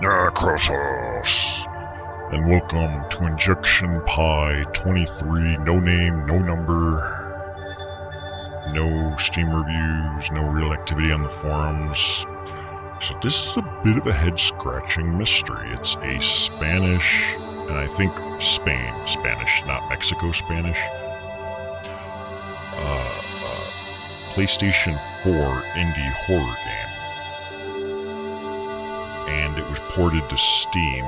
Necroxix, and welcome to Injection Pi23. No name, no number, no Steam reviews, no real activity on the forums. So this is a bit of a head-scratching mystery. It's a Spanish, and I think Spain Spanish, not Mexico Spanish, PlayStation 4 indie horror game. And it was ported to Steam,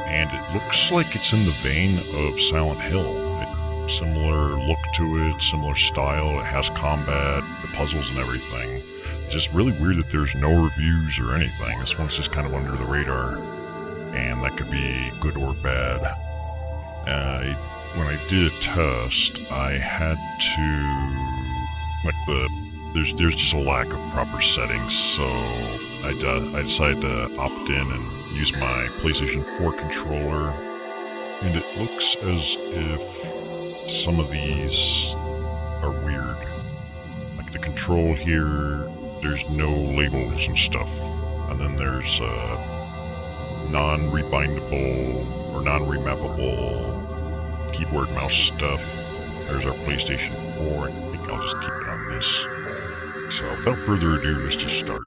and it looks like it's in the vein of Silent Hill. Similar look to it, similar style, it has combat, the puzzles and everything. It's just really weird that there's no reviews or anything. This one's just kind of under the radar, and that could be good or bad. When I did a test, I had to, there's just a lack of proper settings, so I decided to opt in and use my PlayStation 4 controller, and it looks as if some of these are weird. Like the control here, there's no labels and stuff, and then there's non-rebindable or non-remappable keyboard mouse stuff. There's our PlayStation 4, I think I'll just keep it on this. So without further ado, let's just start.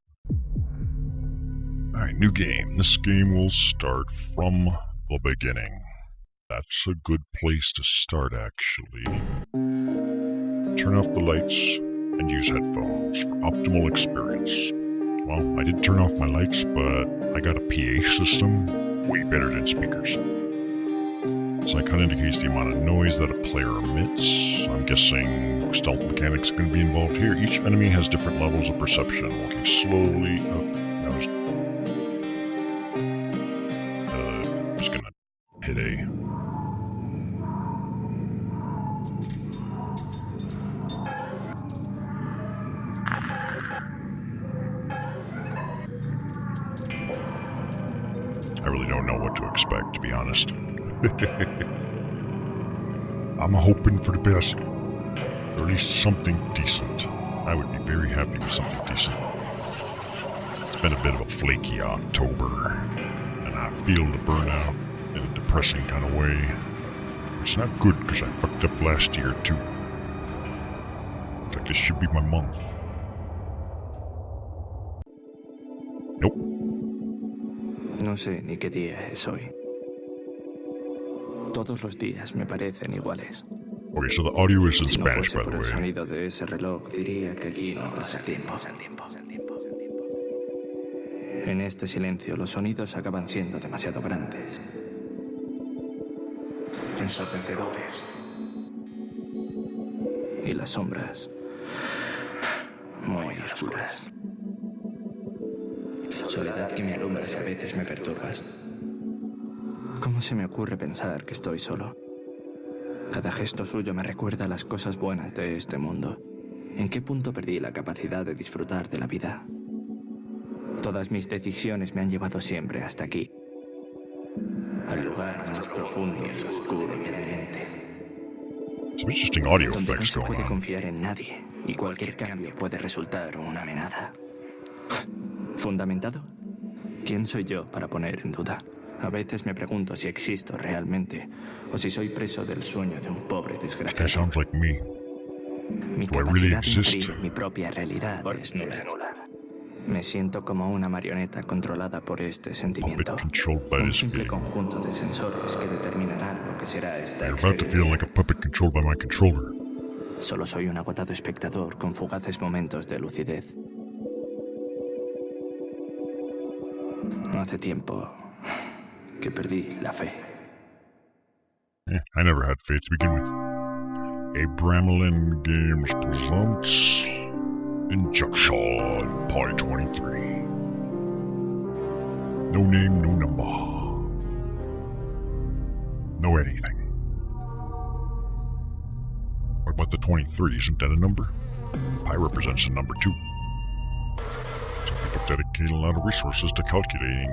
Alright, new game. This game will start from the beginning. That's a good place to start, actually. Turn off the lights and use headphones for optimal experience. Well, I did turn off my lights, but I got a PA system way better than speakers. This icon indicates the amount of noise that a player emits. I'm guessing stealth mechanics are going to be involved here. Each enemy has different levels of perception. Walking slowly up. I was going to hit A. I really don't know what to expect, to be honest. I'm hoping for the best, or at least something decent. I would be very happy with something decent. It's been a bit of a flaky October, and I feel the burnout in a depressing kind of way. It's not good because I fucked up last year too. In fact, this should be my month. Nope. No sé ni qué día es hoy. Todos los días me parecen iguales. Okay, so the audio is in Si no Spanish, fuese by por the el way. sonido de ese reloj, diría que aquí no pasa tiempo. En este silencio, los sonidos acaban siendo demasiado grandes, ensordecedores. Y las sombras, muy oscuras. Soledad que me alumbras y a veces me perturbas. ¿Cómo se me ocurre pensar que estoy solo? Cada gesto suyo me recuerda las cosas buenas de este mundo. ¿En qué punto perdí la capacidad de disfrutar de la vida? Todas mis decisiones me han llevado siempre hasta aquí. Al lugar más profundo, oscuro y demente. Some interesting audio Donde no effects se going puede on. confiar en nadie y cualquier cambio puede resultar una amenaza. ¿Fundamentado? ¿Quién soy yo para poner en duda? A veces me pregunto si existo realmente o si soy preso del sueño de un pobre This guy desgraciado. sounds like me. Mi Do I really capacidad de exist? inferir mi propia realidad es nula. Me siento como una marioneta controlada por este sentimiento. Puppet controlled by Un this simple feeling. conjunto de sensores que determinarán lo que será esta You're about to feel experiencia. like a puppet controlled by my controller. Solo soy un agotado espectador con fugaces momentos de lucidez. Hace tiempo que perdí la fe. I never had faith to begin with. Abramelin Games presents Injection Pi23. No name, no number. No anything. What about the 23? Isn't that a number? Pi represents a number 2. Some people dedicate a lot of resources to calculating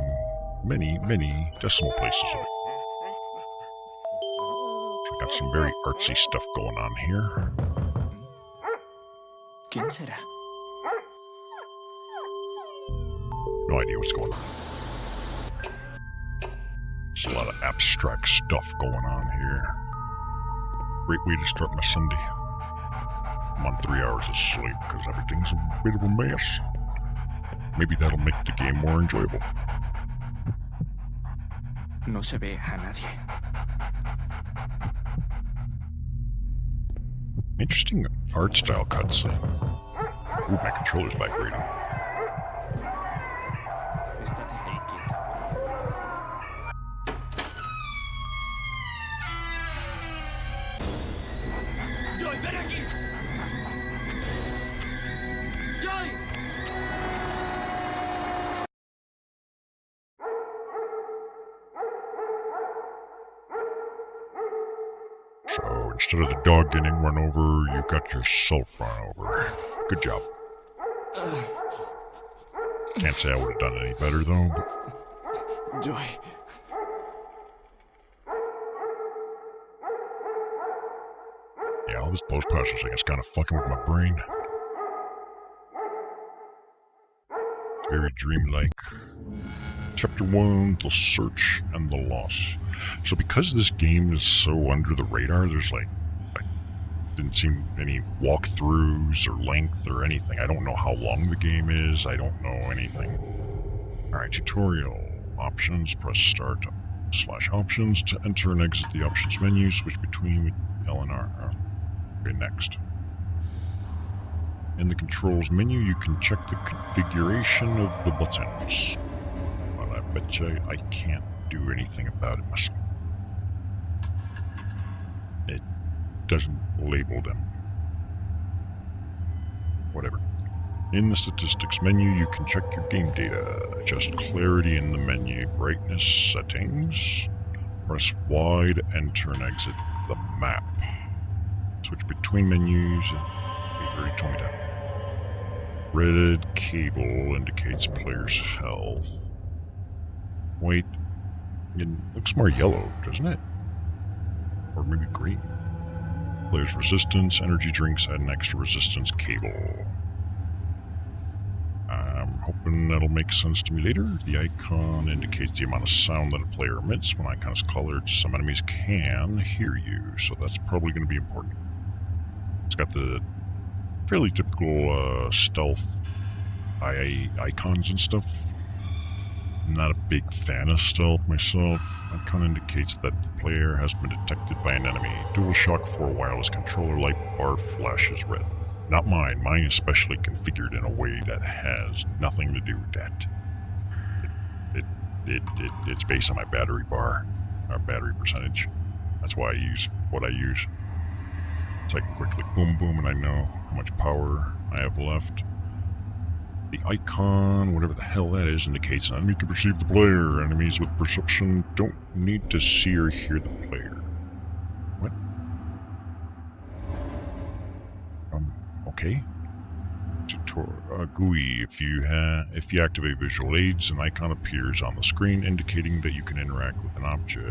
many, many decimal places of it. So got some very artsy stuff going on here. ¿Quién será? No idea what's going on. abstract stuff going on here. Great way to start my Sunday. I'm on 3 hours of sleep because everything's a bit of a mess. Maybe that'll make the game more enjoyable. No se ve a nadie. Interesting art style cutscene. Ooh, my controller's vibrating. Estate ahí quieto. ¡Joy, ven aquí! ¡Joy! So instead of the dog getting run over, you got yourself run over. Good job. Can't say I would have done any better though, but Joy. yeah, all this post-processing is kind of fucking with my brain. Very dreamlike. Chapter 1, The Search and the Loss. So because this game is so under the radar, there's didn't seem any walkthroughs or length or anything. I don't know how long the game is. I don't know anything. Alright, tutorial. Options, press start / options to enter and exit the options menu. Switch between L and R. Okay, next. In the controls menu, you can check the configuration of the buttons. But I bet you I can't do anything about it myself. It doesn't label them. Whatever. In the statistics menu, you can check your game data, adjust clarity in the menu, brightness settings, press wide, enter and exit the map. Switch between menus, you already told me that. Red cable indicates player's health. Wait, it looks more yellow, doesn't it? Or maybe green. Player's resistance, energy drinks add an extra resistance cable. I'm hoping that'll make sense to me later. The icon indicates the amount of sound that a player emits. When icon is colored, some enemies can hear you, so that's probably going to be important. It's got the fairly typical stealth icons and stuff. I'm not a big fan of stealth myself. Icon indicates that the player has been detected by an enemy. DualShock 4 wireless controller light bar flashes red. Not mine. Mine is specially configured in a way that has nothing to do with that. It's based on my battery bar, our battery percentage. That's why I use what I use. It's like quickly boom boom and I know how much power I have left. The icon, whatever the hell that is, indicates an enemy can perceive the player. Enemies with perception don't need to see or hear the player. What? Okay. GUI. If you activate visual aids, an icon appears on the screen indicating that you can interact with an object.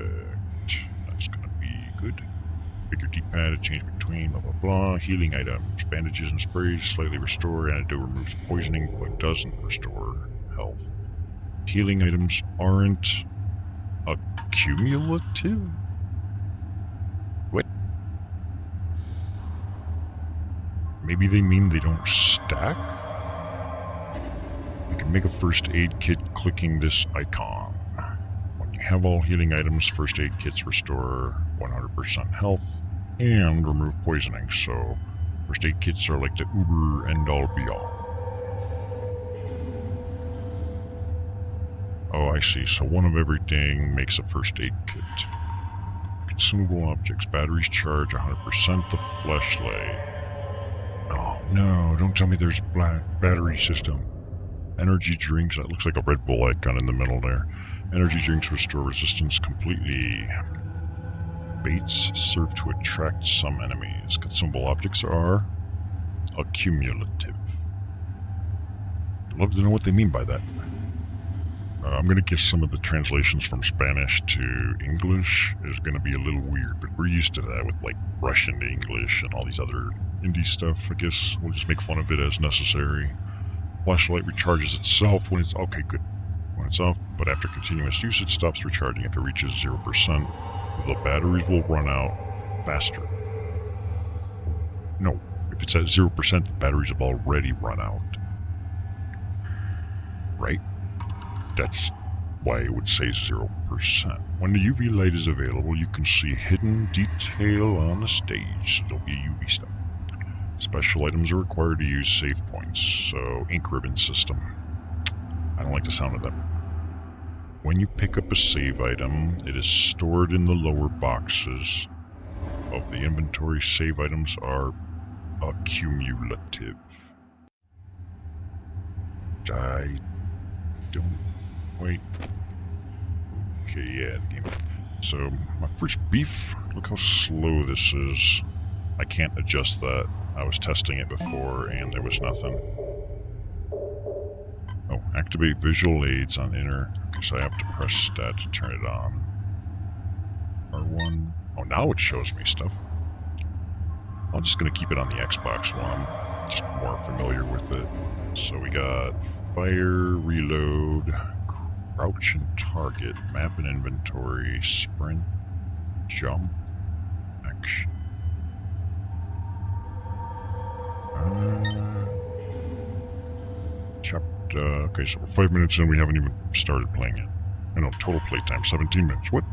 That's gonna be good. Pick your D-pad to change between blah blah blah. Healing items, bandages and sprays slightly restore. Antidote removes poisoning but doesn't restore health. Healing items aren't accumulative? What? Maybe they mean they don't stack? You can make a first aid kit clicking this icon. When you have all healing items, first aid kits restore 100% health and remove poisoning, so first aid kits are like the uber end all be all. Oh, I see, so one of everything makes a first aid kit. Consumable objects, batteries charge 100%, the flashlight. Oh no, don't tell me there's a black battery system. Energy drinks, that looks like a Red Bull icon in the middle there. Energy drinks restore resistance completely. Baits serve to attract some enemies. Consumable objects are accumulative. I'd love to know what they mean by that. I'm going to guess some of the translations from Spanish to English is going to be a little weird, but we're used to that with like Russian to English and all these other indie stuff. I guess we'll just make fun of it as necessary. Flashlight recharges itself when it's... Okay, good. When It's off, but after continuous use, it stops recharging. If it reaches 0%, the batteries will run out faster. No, if it's at 0%, the batteries have already run out. Right? That's why it would say 0%. When the UV light is available, you can see hidden detail on the stage, so there'll be UV stuff. Special items are required to use save points, so ink ribbon system. I don't like the sound of that. When you pick up a save item, it is stored in the lower boxes of the inventory. Save items are accumulative. I don't... Wait. Okay, yeah, game. So, my first beef, look how slow this is. I can't adjust that. I was testing it before and there was nothing. Oh, activate visual aids on inner. Okay, so I have to press stat to turn it on. R1. Oh, now it shows me stuff. I'm just going to keep it on the Xbox One. I'm just more familiar with it. So we got fire, reload, crouch and target, map and inventory, sprint, jump, action. Okay, so we're 5 minutes in, we haven't even started playing it. I know, total playtime, 17 minutes. What?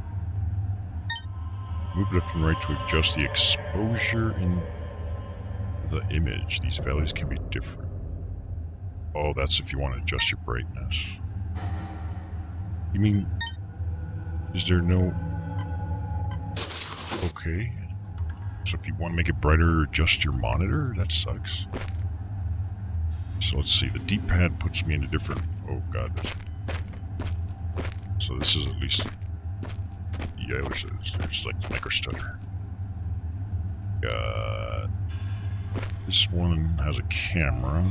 Move left and right to adjust the exposure in the image. These values can be different. Oh, that's if you want to adjust your brightness. You mean, is there no... Okay. So if you want to make it brighter, adjust your monitor? That sucks. So let's see, the D-pad puts me into different... Oh god, so this is at least... Yeah, there's like micro stutter. This one has a camera.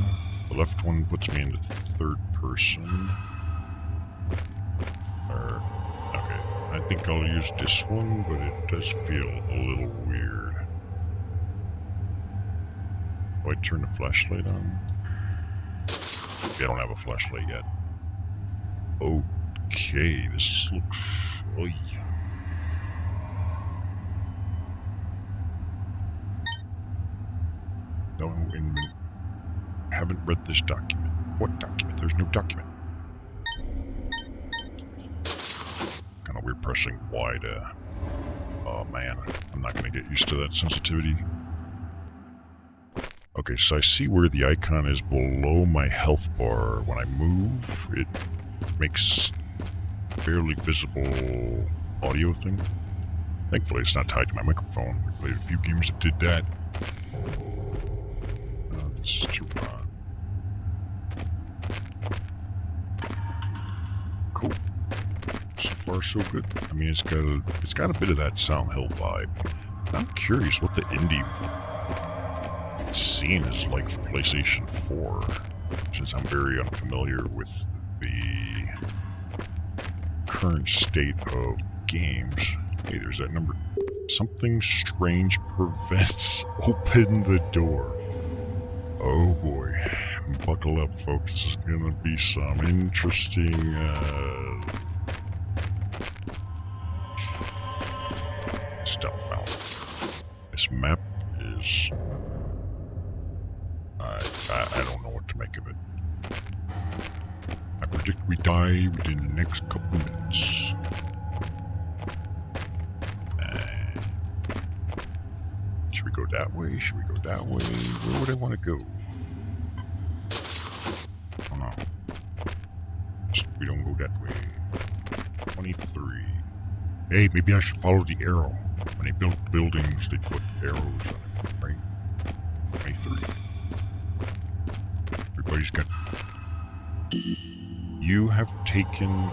The left one puts me into third person. Okay, I think I'll use this one, but it does feel a little weird. Do I turn the flashlight on? I don't have a flashlight yet. Okay, this looks... Oy. No, haven't read this document. What document? There's no document. Kind of weird pressing Y to... Oh man, I'm not going to get used to that sensitivity. Okay, so I see where the icon is below my health bar. When I move, it makes barely visible audio thing. Thankfully, it's not tied to my microphone. We played a few games that did that. This is too run. Cool. So far, so good. I mean, it's got a bit of that Silent Hill vibe. I'm curious what the indie scene is like for PlayStation 4, since I'm very unfamiliar with the current state of games. Hey, there's that number. Something strange prevents. Open the door. Oh boy. Buckle up, folks. This is gonna be some interesting, stuff out. This map is... I don't know what to make of it. I predict we die within the next couple minutes. Should we go that way? Should we go that way? Where would I want to go? Oh no. We don't go that way. 23. Hey, maybe I should follow the arrow. When they built buildings, they put arrows on it, right? 23. Everybody's got... You have taken...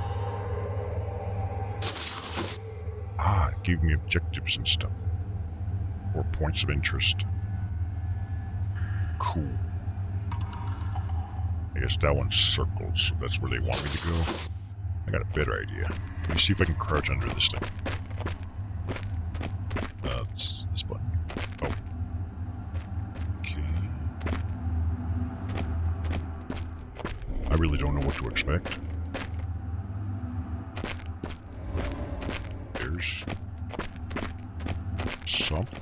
it gave me objectives and stuff. Or points of interest. Cool. I guess that one's circled, so that's where they want me to go. I got a better idea. Let me see if I can crouch under this thing. This button. Oh. Okay. I really don't know what to expect. there's something.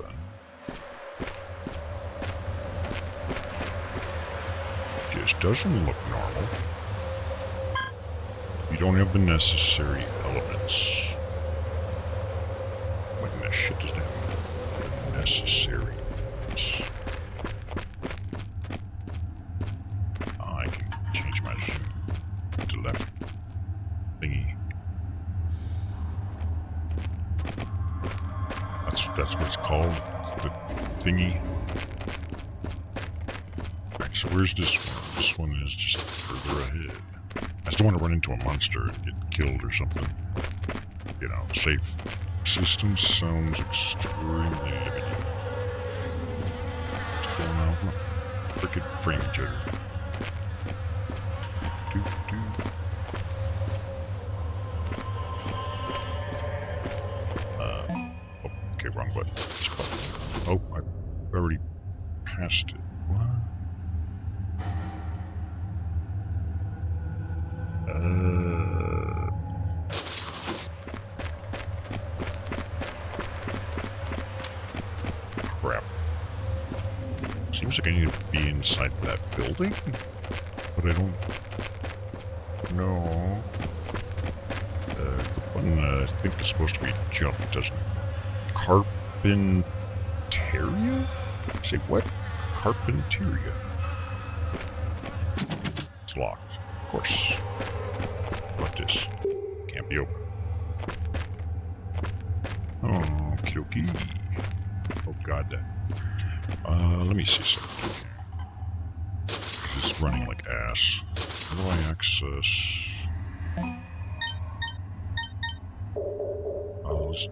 Just doesn't look normal. You don't have the necessary elements. What in the shit does that mean? The necessary. Oh, I can change my zoom to left thingy. That's what it's called. The thingy. Alright, so where's this one? This one is just further ahead. I just don't want to run into a monster and get killed or something. You know, safe. System sounds extremely limited. What's going on with my frickin' frame jitter? Okay, wrong button. This button. Oh, I already passed it. What? Crap. Seems like I need to be inside that building, but I don't know. The button I think is supposed to be jump, doesn't it? Carpentaria? Say what? Carpentaria. It's locked, of course. What this? Can't be open. Oh, okie. Oh god, that. Let me see something. It's running like ass. How do I access? Let's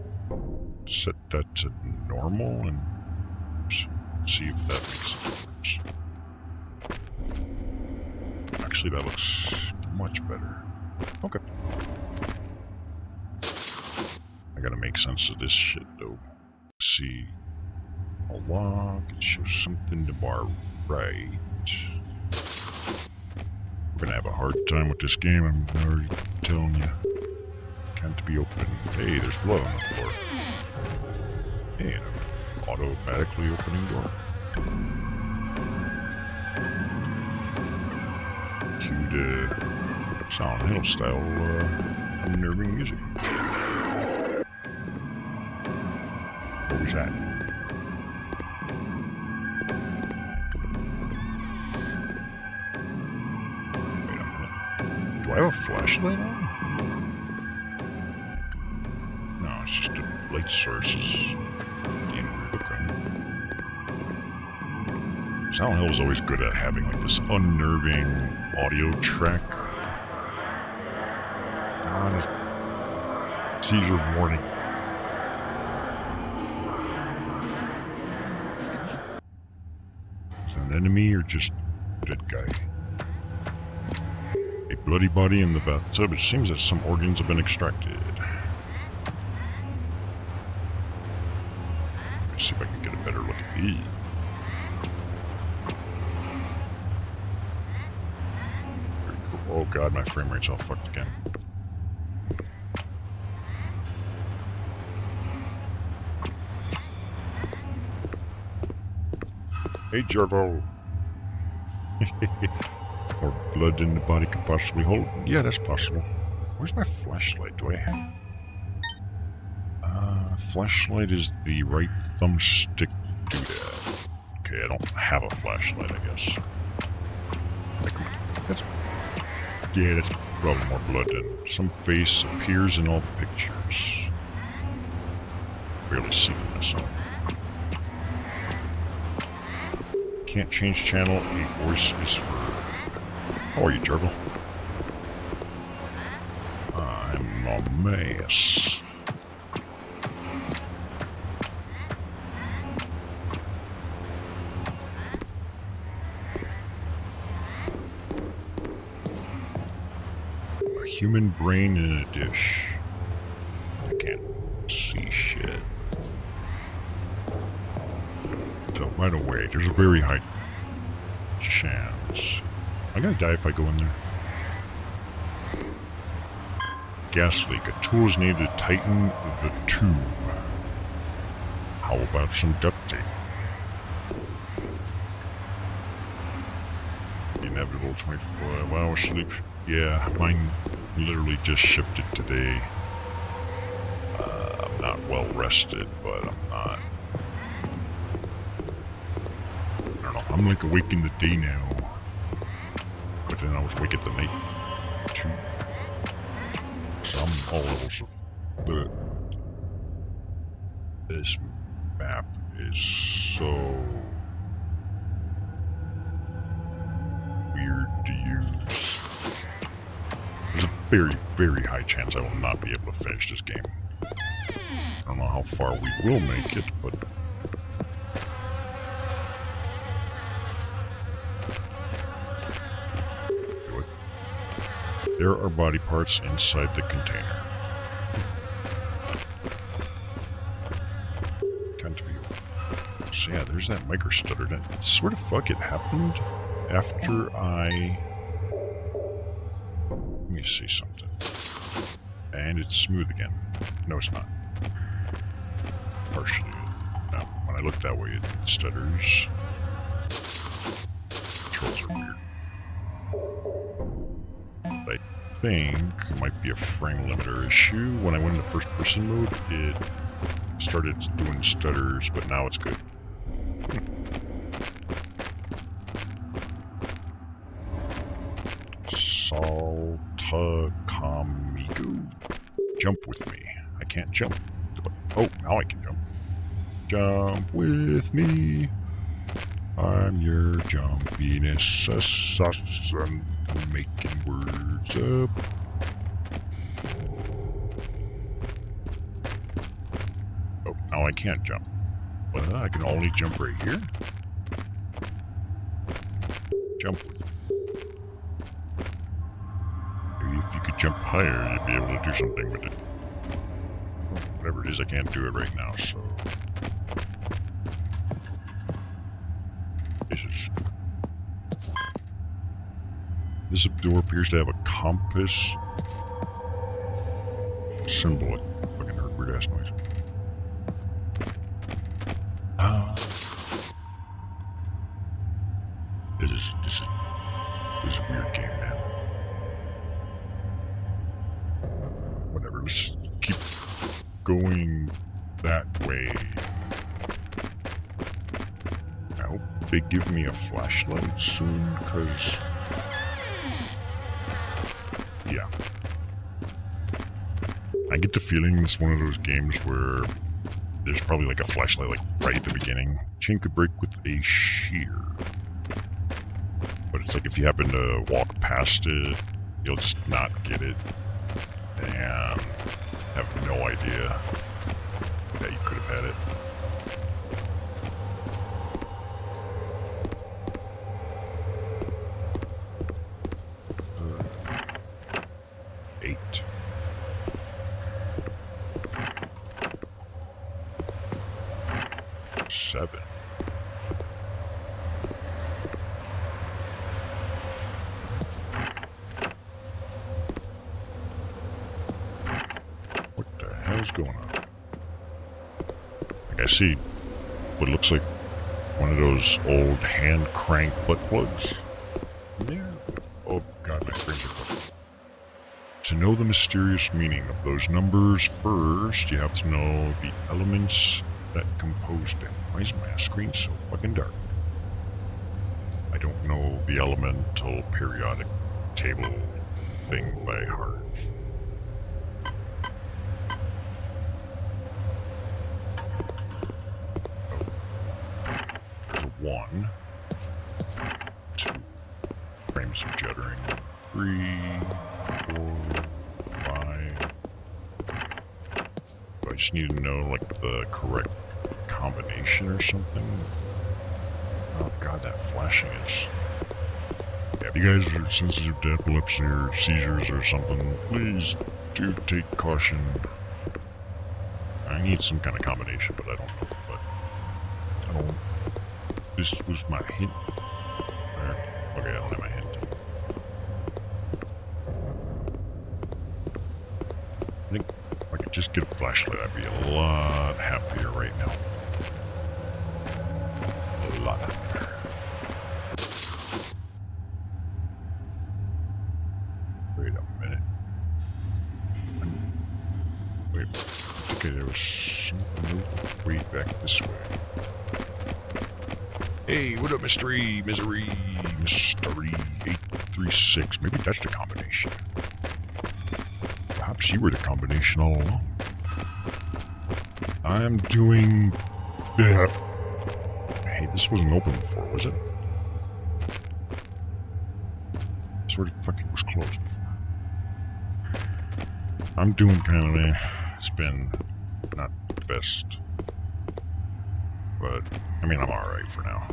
set that to normal and see if that makes a difference. Actually, that looks much better. Okay. I gotta make sense of this shit, though. See. A log. It shows something to our right. We're gonna have a hard time with this game, I'm already telling you. Can't be open. Hey, there's blood on the floor. Hey, an automatically opening door. Cue Silent Hill style unnerving music. What was that? Wait a minute. Do I have a flashlight on? No, it's just a light source is in the background. Silent Hill is always good at having like this unnerving audio track. Seizure warning. Is that an enemy or just a dead guy? A bloody body in the bathtub. It seems that some organs have been extracted. Let's see if I can get a better look at these. Very cool. Oh god, my frame rate's all fucked again. Hey, Jarvo. More blood than the body could possibly hold. Yeah, that's possible. Where's my flashlight? Do I have... flashlight is the right thumbstick doodad. Okay, I don't have a flashlight, I guess. That's... Yeah, that's probably more blood than... Some face appears in all the pictures. Barely seeing myself. Can't change channel, a voice is heard. How are you, Gerbil? I'm a mess. A human brain in a dish. I can't see shit. So right away, there's a very high chance. I'm gonna die if I go in there. gas leak. A tool is needed to tighten the tube. How about some duct tape? The inevitable 24-hour sleep. Yeah, mine literally just shifted today. I'm not well rested, but I'm not. I don't know. I'm like awake in the day now. But then I was awake at the night too. So I'm all levels of the. This map is so weird to use. There's a very, very high chance I will not be able to finish this game. I don't know how far we will make it, but do it. There are body parts inside the container. So yeah, there's that micro stutter. I swear to fuck it happened after I... Let me see something. And it's smooth again. No, it's not. Partially. No, when I look that way, it stutters. Controls are weird. But I think it might be a frame limiter issue. When I went into first person mode, it started doing stutters, but now it's good. Saltakamigo. Jump with me. I can't jump. Oh, now I can jump. Jump with me. I'm your jumpiness assassin. Making words up. Oh, now I can't jump. Well, I can only jump right here. Jump with me. Maybe if you could jump higher, you'd be able to do something with it. Whatever it is, I can't do it right now, so... This door appears to have a compass symbol. I fucking heard weird ass noise. This is a weird game, man. Whatever, let's just keep going that way. I hope they give me a flashlight soon, because... Yeah. I get the feeling it's one of those games where there's probably like a flashlight like right at the beginning. Chain could break with a shear. But it's like if you happen to walk past it, you'll just not get it. And have no idea that you could have had it. See what looks like one of those old hand crank butt plugs. Yeah. Oh god, my fingers are fucking. To know the mysterious meaning of those numbers first, you have to know the elements that compose them. Why is my screen so fucking dark? I don't know the elemental periodic table thing by heart. One, two, frames of juddering, 3, 4, 5. Do I just need to know like the correct combination or something? Oh god, that flashing is... Yeah, if you guys are sensitive to epilepsy or seizures or something, please do take caution. I need some kind of combination, but I don't know. But I don't... This was my hint. Okay, I don't have my hint. I think if I could just get a flashlight, I'd be a lot happier right now. A lot happier. Wait a minute. Wait. Okay, there was something way back this way. Hey, what up, Mystery 836. Maybe that's the combination. Perhaps you were the combination all along. I'm doing... Hey, this wasn't open before, was it? Sort of fucking was closed before. I'm doing kind of it's been not the best. But, I mean, I'm alright for now.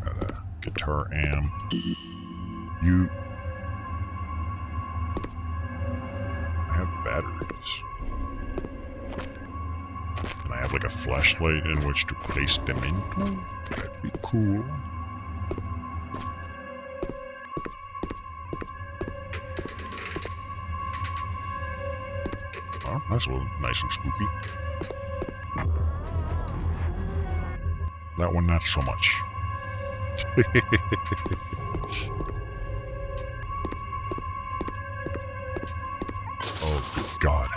Got a guitar amp. I have batteries. And I have like a flashlight in which to place them into. That'd be cool. Well, that's a little nice and spooky. That one, not so much. Oh, good God.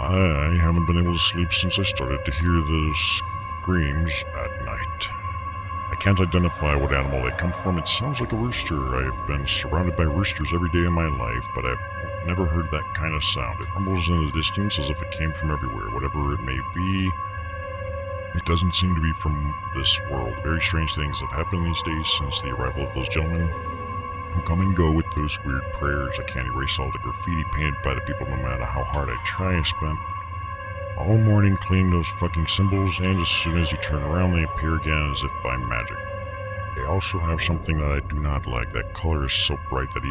I haven't been able to sleep since I started to hear those screams at night. I can't identify what animal they come from. It sounds like a rooster. I've been surrounded by roosters every day of my life, but I've never heard that kind of sound. It rumbles in the distance as if it came from everywhere, whatever it may be. It doesn't seem to be from this world. Very strange things have happened these days since the arrival of those gentlemen who come and go with those weird prayers. I can't erase all the graffiti painted by the people no matter how hard I try. I spent all morning cleaning those fucking symbols, and as soon as you turn around they appear again as if by magic. They also have something that I do not like. That color is so bright that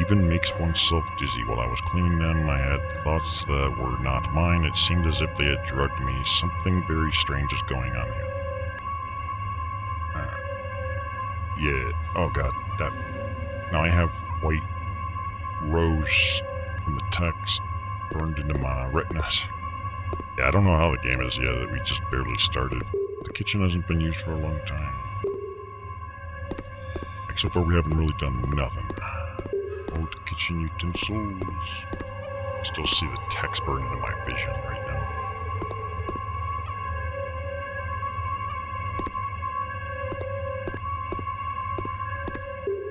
even makes oneself dizzy. While I was cleaning them, I had thoughts that were not mine. It seemed as if they had drugged me. Something very strange is going on here. Yeah. Oh god. That. Now I have white rose from the text burned into my retinas. Yeah, I don't know how the game is yet. That we just barely started. The kitchen hasn't been used for a long time. So far, we haven't really done nothing. Old kitchen utensils. Still see the text burned into my vision right now.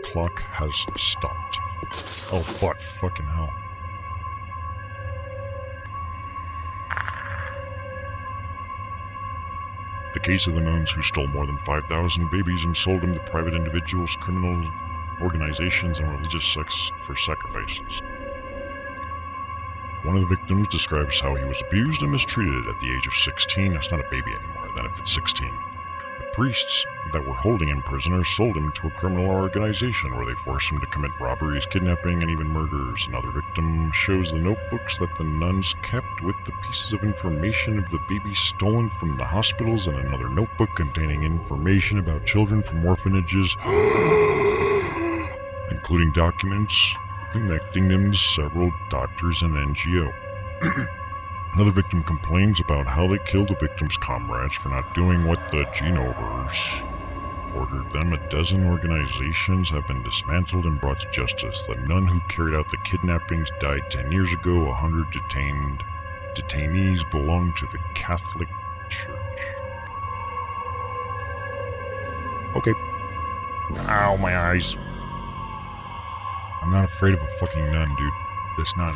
Clock has stopped. Oh, but fucking hell. The case of the nuns who stole more than 5,000 babies and sold them to private individuals, criminal organizations, and religious sects for sacrifices. One of the victims describes how he was abused and mistreated at the age of 16. That's not a baby anymore, then if it's 16. The priests that were holding him prisoner sold him to a criminal organization where they forced him to commit robberies, kidnapping, and even murders. Another victim shows the notebooks that the nuns kept with the pieces of information of the babies stolen from the hospitals, and another notebook containing information about children from orphanages, including documents connecting them to several doctors and NGO. Another victim complains about how they killed the victim's comrades for not doing what the Genovers ordered them. A dozen organizations have been dismantled and brought to justice. The nun who carried out the kidnappings died 10 years ago. 100 detainees belong to the Catholic Church. Okay. Ow, my eyes. I'm not afraid of a fucking nun, dude. That's not...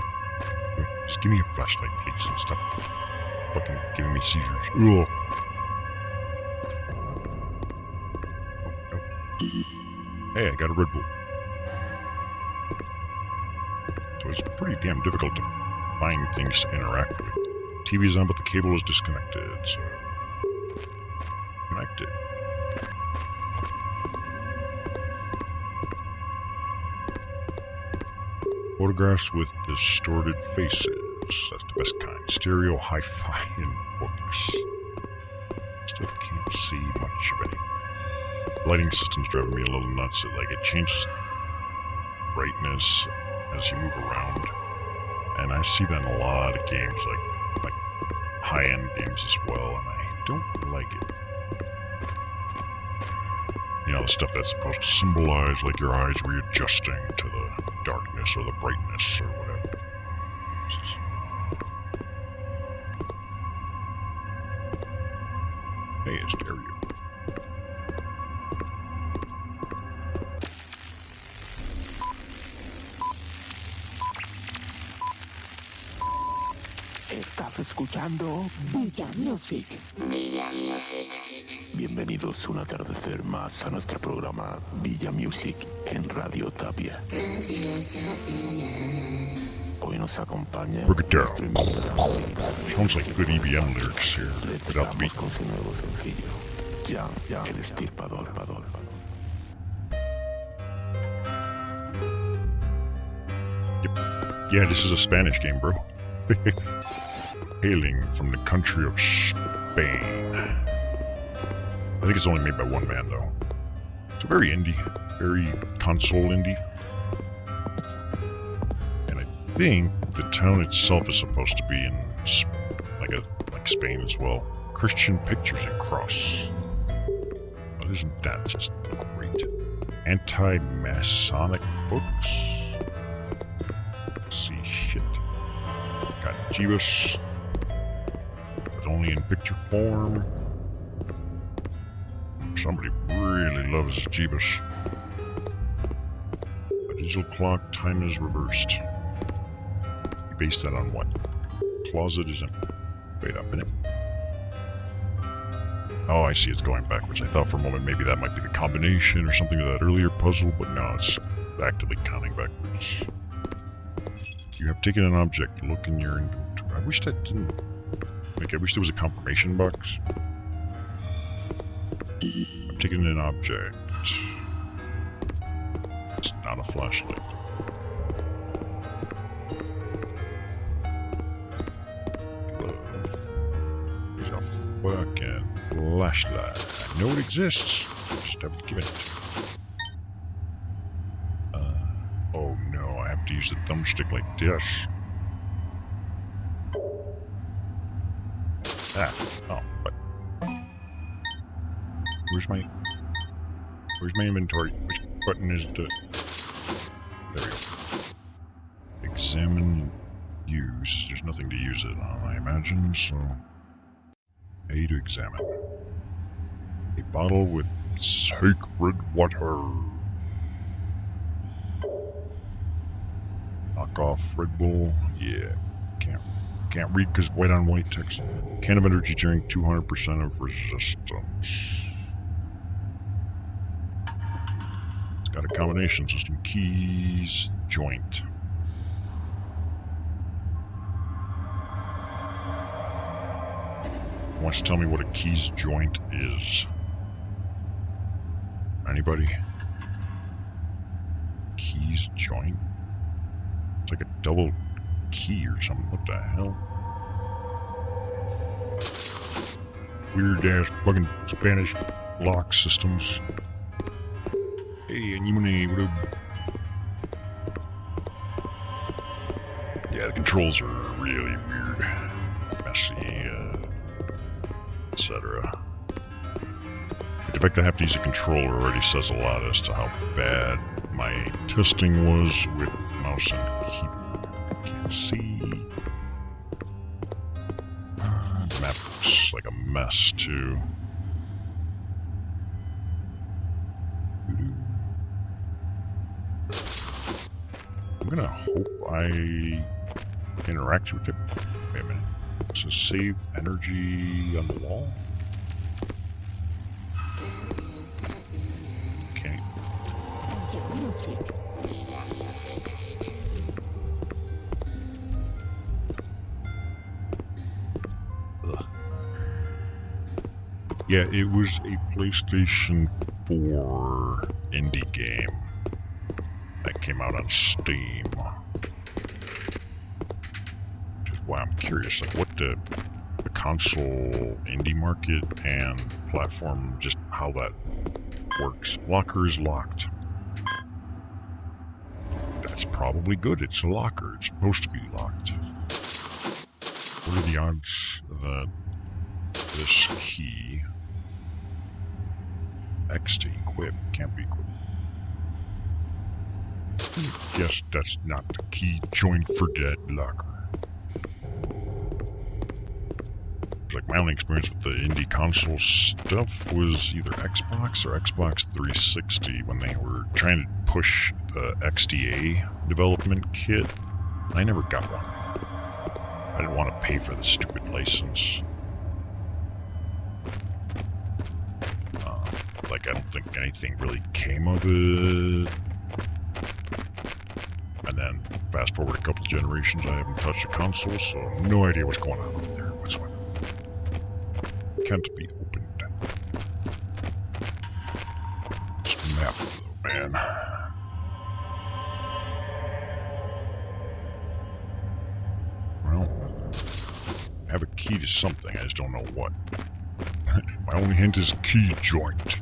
Just give me a flashlight, please, and stop fucking giving me seizures. Ugh. Oh. Hey, I got a Red Bull. So it's pretty damn difficult to find things to interact with. TV's on, but the cable is disconnected, so... Connected. Photographs with distorted faces. That's the best kind. Stereo, hi-fi, and books. Still can't see much of anything. Lighting system's driving me a little nuts. It changes brightness as you move around. And I see that in a lot of games, like high-end games as well, and I don't like it. You know, the stuff that's supposed to symbolize like your eyes readjusting to the darkness or the brightness or whatever. Hey, it's Dario. Estás escuchando Villa Music. Bienvenidos un atardecer más a nuestro programa Villa Music en Radio Tapia. Hoy nos acompaña Break it down. nuestro invitado Sounds like good EBM lyrics here, without the beat. con su nuevo sencillo, Ya, el estirpador. Yeah, this is a Spanish game, bro. Hailing from the country of Spain. I think it's only made by one man, though. It's very indie, very console indie. And I think the town itself is supposed to be in like Spain as well. Christian Pictures and Cross. Well, isn't that just great? Anti-Masonic books. Let's see, shit. Got Jeebus, but only in picture form. Somebody really loves Jeebus. A digital clock, time is reversed. You base that on what? Closet isn't. Wait up a minute. Oh, I see, it's going backwards. I thought for a moment maybe that might be the combination or something of that earlier puzzle, but no, it's actively counting backwards. You have taken an object. Look in your inventory. I wish that didn't... Like, I wish there was a confirmation box. I've taken an object. It's not a flashlight. Glove. There's a fucking flashlight. I know it exists. I just haven't given it. Oh no, I have to use the thumbstick like this. Oh, what? Where's my inventory? Which button is the... There we go. Examine, use. There's nothing to use it on, I imagine, so... A to examine. A bottle with sacred water. Knock off Red Bull. Yeah. Can't read because white on white text. Can of energy drink, 200% of resistance. It's got a combination system. Keys, joint. Wants to tell me what a keys joint is. Anybody? Keys joint? It's like a double key or something. What the hell? Weird ass fucking Spanish lock systems. Hey, Anemone, what up? Yeah, the controls are really weird, messy, etc. The fact I have to use a controller already says a lot as to how bad my testing was with mouse and keyboard. Can't see. The map looks like a mess too. I'm gonna hope I interact with it. Wait a minute. It says save energy on the wall. Okay. Ugh. Yeah, it was a PlayStation 4 indie game that came out on Steam. Which is why I'm curious, like what the console indie market and platform, just how that works. Locker is locked. That's probably good. It's a locker. It's supposed to be locked. What are the odds that this key X to equip can't be equipped? Guess that's not the key joint for that locker. Like my only experience with the indie console stuff was either Xbox or Xbox 360 when they were trying to push the XDA development kit. I never got one. I didn't want to pay for the stupid license. Like, I don't think anything really came of it. And then, fast forward a couple generations, I haven't touched a console, so no idea what's going on over there whatsoever. Can't be opened. This map, though, man. Well, I have a key to something, I just don't know what. My only hint is key joint.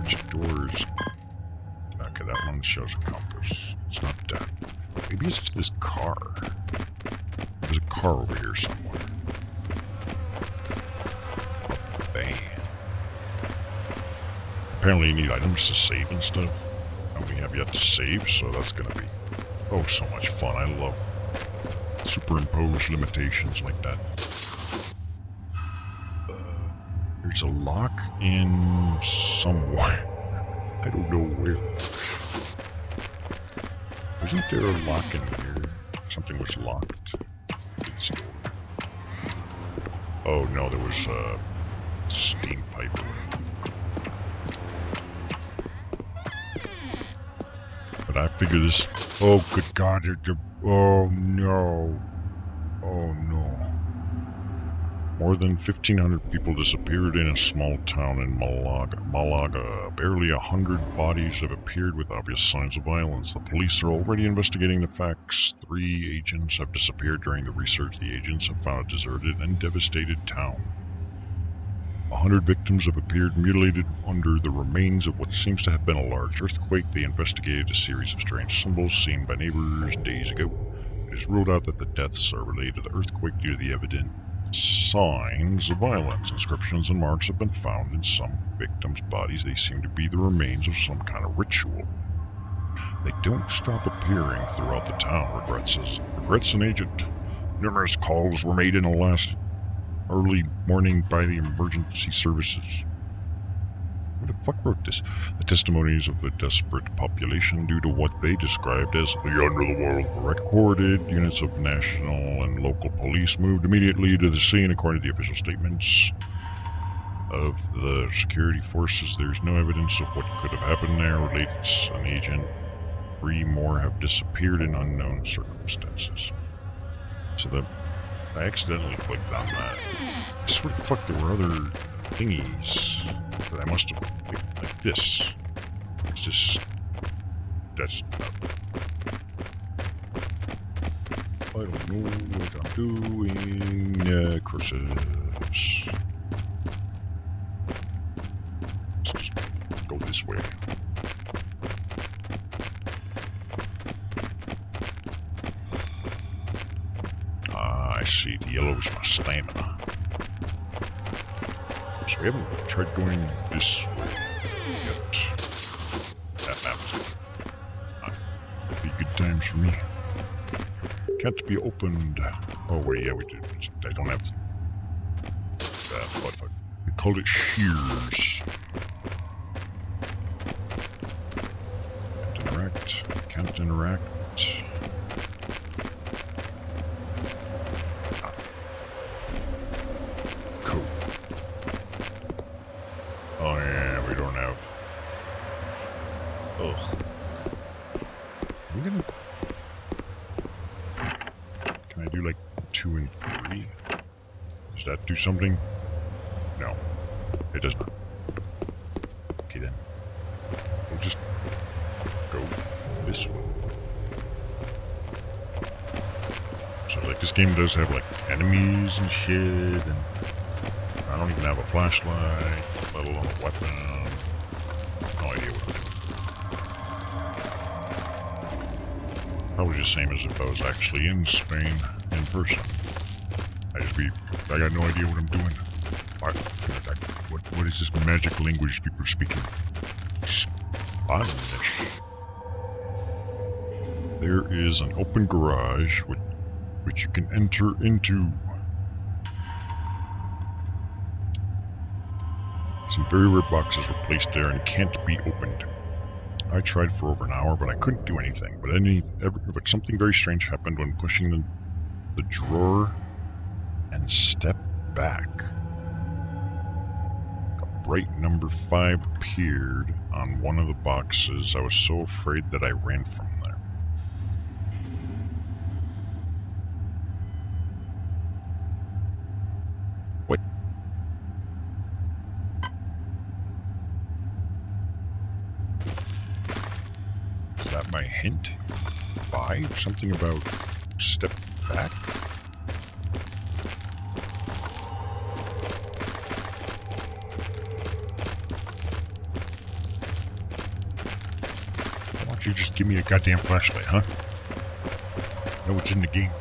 Which doors? Okay, that one shows a compass. It's not that. Maybe it's this car. There's a car over here somewhere. Apparently you need items to save and stuff. And we have yet to save, so that's gonna be, oh, so much fun. I love superimposed limitations like that. There's a lock in somewhere. I don't know where. Isn't there a lock in here? Something was locked. This door. Oh no, there was a steam pipe. I figure this. Oh, good God! Oh no! Oh no! More than 1,500 people disappeared in a small town in Malaga. Barely 100 bodies have appeared with obvious signs of violence. The police are already investigating the facts. 3 agents have disappeared during the research. The agents have found a deserted and devastated town. 100 victims have appeared mutilated under the remains of what seems to have been a large earthquake. They investigated a series of strange symbols seen by neighbors days ago. It is ruled out that the deaths are related to the earthquake due to the evident signs of violence. Inscriptions and marks have been found in some victims' bodies. They seem to be the remains of some kind of ritual. They don't stop appearing throughout the town, regrets an agent. Numerous calls were made in the last early morning by the emergency services. Who the fuck wrote this? The testimonies of a desperate population due to what they described as the underworld were recorded. Units of national and local police moved immediately to the scene according to the official statements of the security forces. There's no evidence of what could have happened there. Relates an agent. 3 more have disappeared in unknown circumstances. So I accidentally clicked on that. I swear to fuck there were other thingies that I must have picked, like this. It's just... that's not... I don't know what I'm doing. Necroxix. Let's just go this way. I see, the yellow is my stamina. So we haven't tried going this way yet. That would be good times for me. Can't be opened. Oh wait, yeah we did. I don't have what fuck? We called it shears. Can't interact. Can't interact. That do something? No, it does not. Okay then, we'll just go this way. Sounds like this game does have like enemies and shit, and I don't even have a flashlight, let alone a weapon. No idea what Probably the same as if I was actually in Spain in person. I got no idea what I'm doing. What is this magic language people are speaking? Spanish. There is an open garage which you can enter into. Some very rare boxes were placed there and can't be opened. I tried for over an hour, but I couldn't do anything. But something very strange happened when pushing the drawer and stepped back. A bright number 5 appeared on one of the boxes. I was so afraid that I ran from there. What? Is that my hint? 5? Something about step back? Why don't you just give me a goddamn flashlight, huh? Know what's in the game.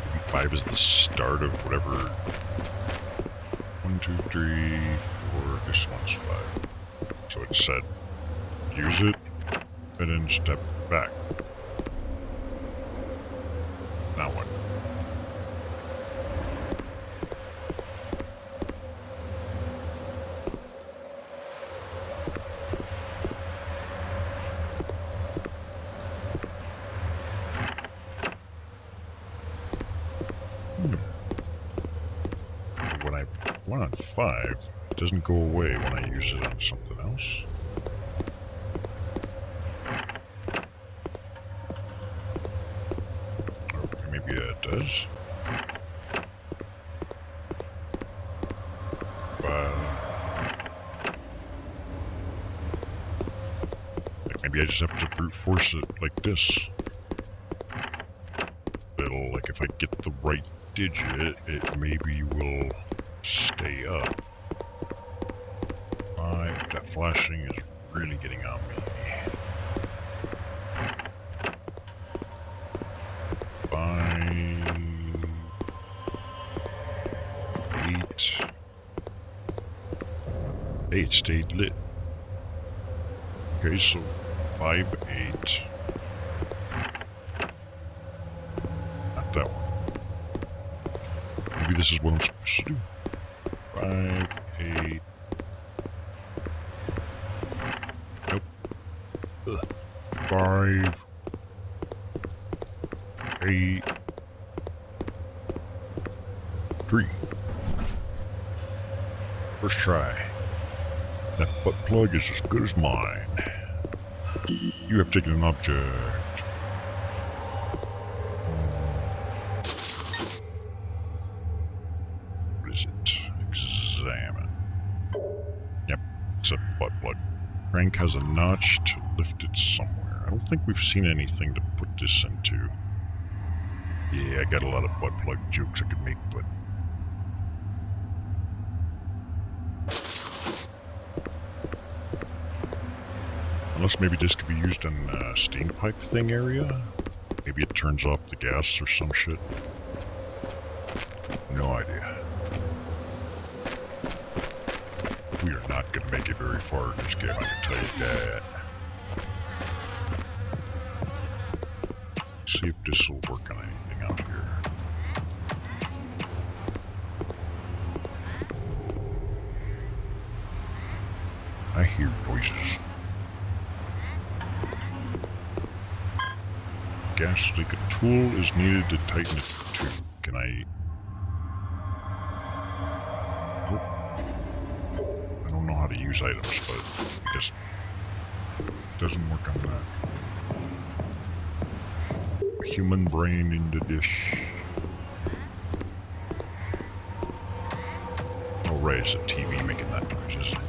Maybe 5 is the start of whatever. 1, 2, 3, 4. This one's 5. So it said, use it, and then step back. Now what? When I went on 5, it doesn't go away when I use it on something else. Or maybe it does. Maybe I just have to brute force it like this. It'll, like, if I get the right digit, it maybe will stay up. That flashing is really getting on me. 5, 8. Hey, it stayed lit. Okay, so 5, 8. Not that one. Maybe this is what I'm supposed to do. 5, 8. Nope. 5, 8, 3. First try. That butt plug is as good as mine. You have taken an object. What is it? Examine. Yep, it's a butt plug. Crank has a notch to lift it somewhere. I don't think we've seen anything to put this into. Yeah, I got a lot of butt plug jokes I could make, but... Unless maybe this could be used in a steam pipe thing area? Maybe it turns off the gas or some shit? No idea. We are not going to make it very far in this game, I can tell you that. Let's see if this will work on anything out here. I hear noises. Gas leak. A tool is needed to tighten it too. Can I... Oh. I don't know how to use items, but I guess it doesn't work on that. A human brain in the dish. Oh right, it's a TV making that noise, isn't it?